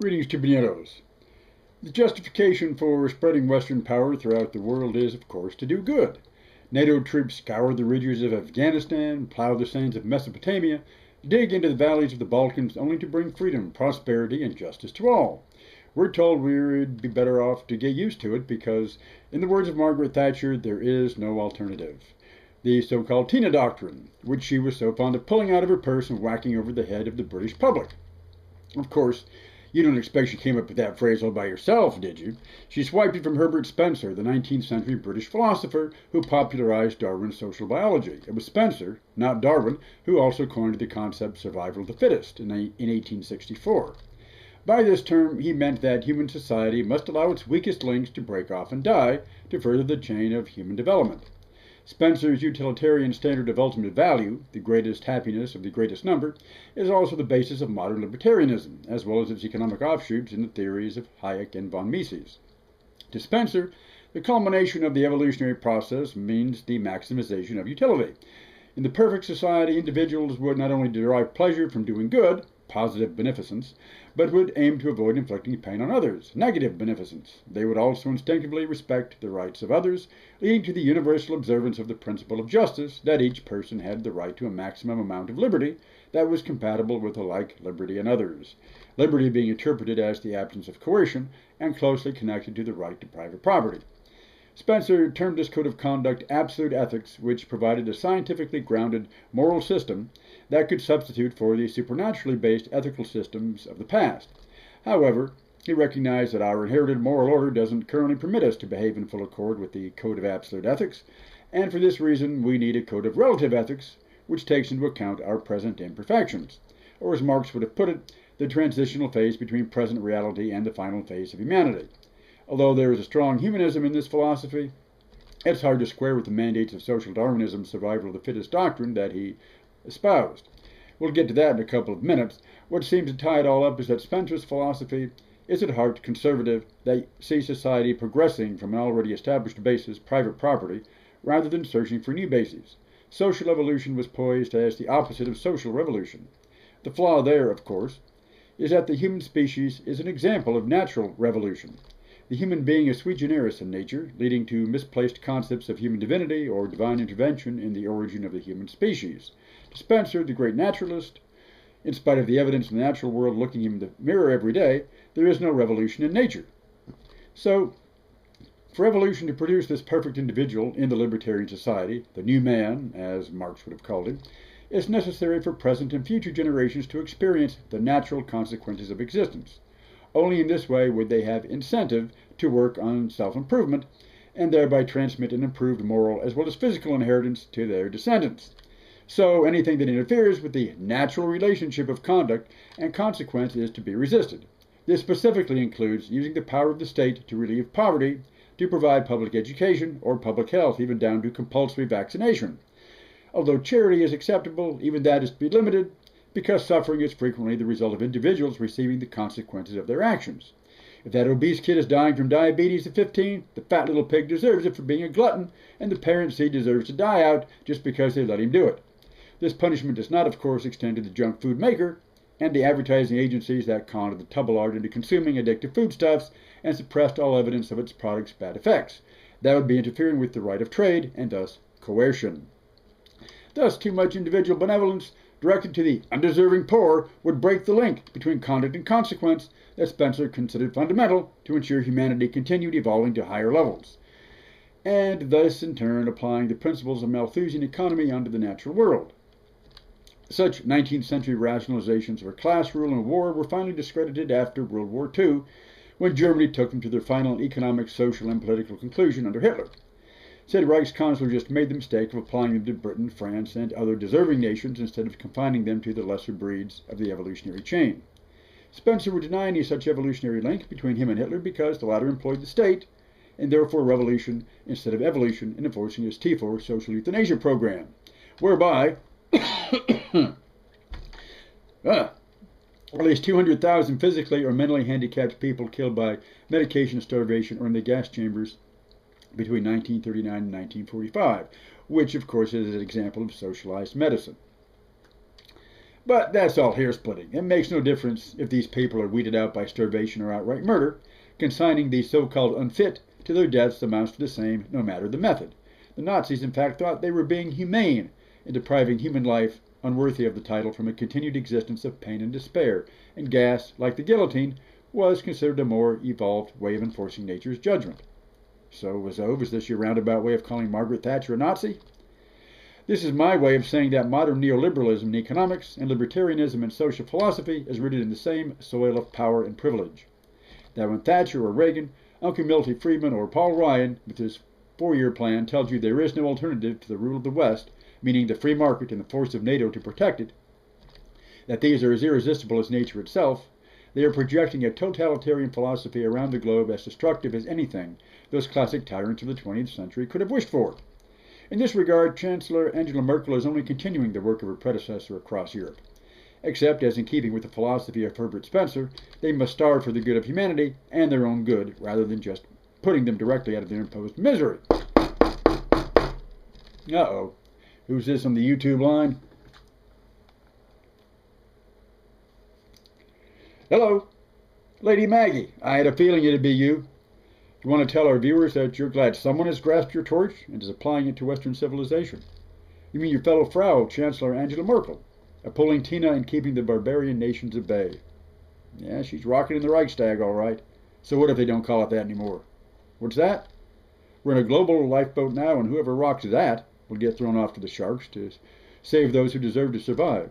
Greetings, Compañeros. The justification for spreading Western power throughout the world is, of course, to do good. NATO troops scour the ridges of Afghanistan, plow the sands of Mesopotamia, dig into the valleys of the Balkans, only to bring freedom, prosperity, and justice to all. We're told we'd be better off to get used to it because, in the words of Margaret Thatcher, there is no alternative. The so-called Tina Doctrine, which she was so fond of pulling out of her purse and whacking over the head of the British public. Of course, you don't expect she came up with that phrase all by herself, did you? She swiped it from Herbert Spencer, the 19th century British philosopher who popularized Darwin's social biology. It was Spencer, not Darwin, who also coined the concept survival of the fittest in 1864. By this term, he meant that human society must allow its weakest links to break off and die to further the chain of human development. Spencer's utilitarian standard of ultimate value, the greatest happiness of the greatest number, is also the basis of modern libertarianism, as well as its economic offshoots in the theories of Hayek and von Mises. To Spencer, the culmination of the evolutionary process means the maximization of utility. In the perfect society, individuals would not only derive pleasure from doing good, positive beneficence, but would aim to avoid inflicting pain on others, negative beneficence. They would also instinctively respect the rights of others, leading to the universal observance of the principle of justice, that each person had the right to a maximum amount of liberty that was compatible with a like liberty in others. Liberty being interpreted as the absence of coercion and closely connected to the right to private property. Spencer termed this code of conduct absolute ethics, which provided a scientifically grounded moral system that could substitute for the supernaturally based ethical systems of the past. However, he recognized that our inherited moral order doesn't currently permit us to behave in full accord with the code of absolute ethics, and for this reason we need a code of relative ethics, which takes into account our present imperfections, or as Marx would have put it, the transitional phase between present reality and the final phase of humanity. Although there is a strong humanism in this philosophy, it's hard to square with the mandates of social Darwinism's survival of the fittest doctrine that he espoused. We'll get to that in a couple of minutes. What seems to tie it all up is that Spencer's philosophy is at heart conservative, that sees society progressing from an already established basis, private property, rather than searching for new bases. Social evolution was poised as the opposite of social revolution. The flaw there, of course, is that the human species is an example of natural revolution. The human being is sui generis in nature, leading to misplaced concepts of human divinity or divine intervention in the origin of the human species. To Spencer, the great naturalist, in spite of the evidence in the natural world looking him in the mirror every day, there is no revolution in nature. So, for evolution to produce this perfect individual in the libertarian society, the new man, as Marx would have called him, it's necessary for present and future generations to experience the natural consequences of existence. Only in this way would they have incentive to work on self-improvement and thereby transmit an improved moral as well as physical inheritance to their descendants. So anything that interferes with the natural relationship of conduct and consequence is to be resisted. This specifically includes using the power of the state to relieve poverty, to provide public education or public health, even down to compulsory vaccination. Although charity is acceptable, even that is to be limited, because suffering is frequently the result of individuals receiving the consequences of their actions. If that obese kid is dying from diabetes at 15, the fat little pig deserves it for being a glutton, and the parent seed deserves to die out just because they let him do it. This punishment does not, of course, extend to the junk food maker and the advertising agencies that conned the tubble into consuming addictive foodstuffs and suppressed all evidence of its products' bad effects. That would be interfering with the right of trade and thus coercion. Thus, too much individual benevolence directed to the undeserving poor would break the link between conduct and consequence that Spencer considered fundamental to ensure humanity continued evolving to higher levels, and thus in turn applying the principles of Malthusian economy onto the natural world. Such 19th century rationalizations for class rule and war were finally discredited after World War II, when Germany took them to their final economic, social, and political conclusion under Hitler. Said Reichskanzler just made the mistake of applying them to Britain, France, and other deserving nations instead of confining them to the lesser breeds of the evolutionary chain. Spencer would deny any such evolutionary link between him and Hitler because the latter employed the state, and therefore revolution instead of evolution in enforcing his T4 social euthanasia program, whereby at least 200,000 physically or mentally handicapped people killed by medication starvation or in the gas chambers between 1939 and 1945, which of course is an example of socialized medicine. But that's all hair splitting. It makes no difference if these people are weeded out by starvation or outright murder. Consigning the so-called unfit to their deaths amounts to the same, no matter the method. The Nazis, in fact, thought they were being humane in depriving human life unworthy of the title from a continued existence of pain and despair, and gas, like the guillotine, was considered a more evolved way of enforcing nature's judgment. So, is this your roundabout way of calling Margaret Thatcher a Nazi? This is my way of saying that modern neoliberalism in economics and libertarianism in social philosophy is rooted in the same soil of power and privilege. That when Thatcher or Reagan, Uncle Milty Friedman, or Paul Ryan, with his 4-year plan, tells you there is no alternative to the rule of the West, meaning the free market and the force of NATO to protect it, that these are as irresistible as nature itself, they are projecting a totalitarian philosophy around the globe as destructive as anything those classic tyrants of the 20th century could have wished for. In this regard, Chancellor Angela Merkel is only continuing the work of her predecessor across Europe. Except, as in keeping with the philosophy of Herbert Spencer, they must starve for the good of humanity and their own good, rather than just putting them directly out of their imposed misery. Uh-oh. Who's this on the YouTube line? Hello. Lady Maggie, I had a feeling it'd be you. You want to tell our viewers that you're glad someone has grasped your torch and is applying it to Western civilization. You mean your fellow Frau, Chancellor Angela Merkel, pulling Tina and keeping the barbarian nations at bay. Yeah, she's rocking in the Reichstag, all right. So what if they don't call it that anymore? What's that? We're in a global lifeboat now, and whoever rocks that will get thrown off to the sharks to save those who deserve to survive.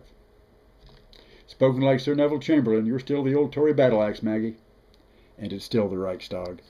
Spoken like Sir Neville Chamberlain, you're still the old Tory battle axe, Maggie. And it's still the Reichstag.